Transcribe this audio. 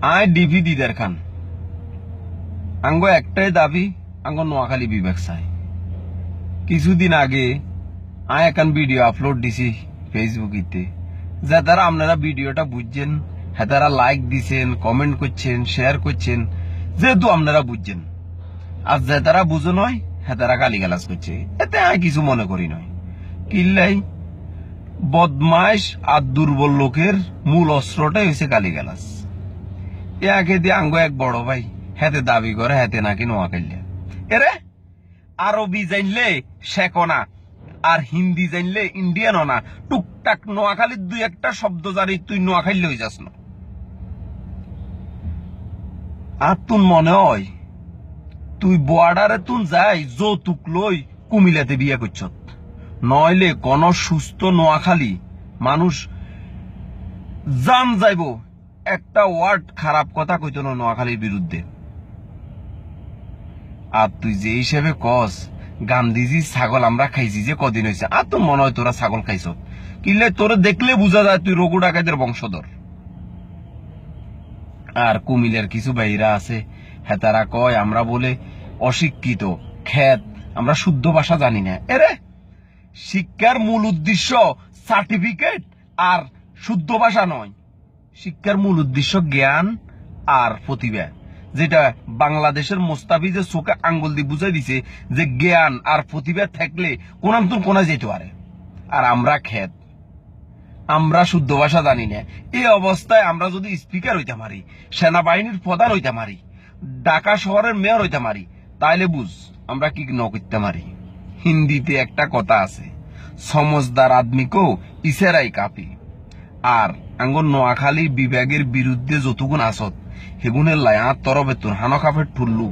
আয় ডিপি দিদার খান আঙ্গ একটাই দাবি আঙ্গ নোয়াখালী বিবেক চাই। কিছুদিন আগে আয় এখন ভিডিও আপলোড দিছি ফেসবুকিতে, যে তারা আপনারা ভিডিওটা বুঝছেন, হ্যাঁ তারা লাইক দিছেন, কমেন্ট করছেন, শেয়ার করছেন, যেহেতু আপনারা বুঝছেন। আর যে তারা বুঝো নয় হ্যাঁ তারা গালিগালাজ করছে, এতে আয় কিছু মনে করি নয়। কিল্লাই বদমাইশ আর দুর্বল লোকের মূল অস্ত্রটাই হয়েছে গালিগালাজ। একে দিয়ে আঙ্গ এক বড় ভাই হেতে দাবি করে হেতে নাকি নোয়াখালী। এরে আরবি জানলে শেখনা আর হিন্দি জানলে ইন্ডিয়ানও না, টুকটাক নোয়াখালীর দুই একটা শব্দ জানি তুই নোয়াখালী হয়ে যাস না। আর তুন মনে হয় তুই বর্ডারে তুন যাই যৌতুক লই কুমিল্লাতে বিয়ে করছ, নইলে কোন সুস্থ নোয়াখালী মানুষ জান যাইব একটা ওয়ার্ড খারাপ কথা কইত না নোয়াখালীর বিরুদ্ধে। আর তুই যে হিসেবে কস গান্ধীজি ছাগল আমরা খাইছি যে কদিন হয়েছে, আর তো মনে হয় তোরা ছাগল খাইছ। কিনলে তোরে দেখলে বোঝা যায় তুই রঘু ডাকাতের বংশধর। আর কুমিল্লার কিছু বাইরা আছে হ্যাঁ তারা কয় আমরা বলে অশিক্ষিত খ্যাত, আমরা শুদ্ধ ভাষা জানি না। এরে শিক্ষার মূল উদ্দেশ্য সার্টিফিকেট আর শুদ্ধ ভাষা নয়, শিক্ষার মূল উদ্দেশ্য জ্ঞান আর প্রতিভা। যেটা বাংলাদেশের মোস্তাফিজের চোখে আঙ্গুল দিয়ে বুঝাই দিছে যে জ্ঞান আর প্রতিভা থাকলে কোনান্তর কোনা যেতে পারে। আর আমরা খ্যাত, আমরা শুদ্ধ ভাষা জানি না। এই অবস্থায় আমরা যদি স্পিকার হইতে পারি, সেনাবাহিনীর প্রধান হইতে পারি, ঢাকা শহরের মেয়র হইতে পারি, তাইলে বুঝ আমরা কি ন করতে পারি। হিন্দিতে একটা কথা আছে, সমজদার আদমিকেও ইশারাই কাপি। আর আঙ্গন নোয়াখালী বিভাগের বিরুদ্ধে যতগুণ আসত সেগুনের লাই আর তরবে তোর হানো কাপের ঠুল্লু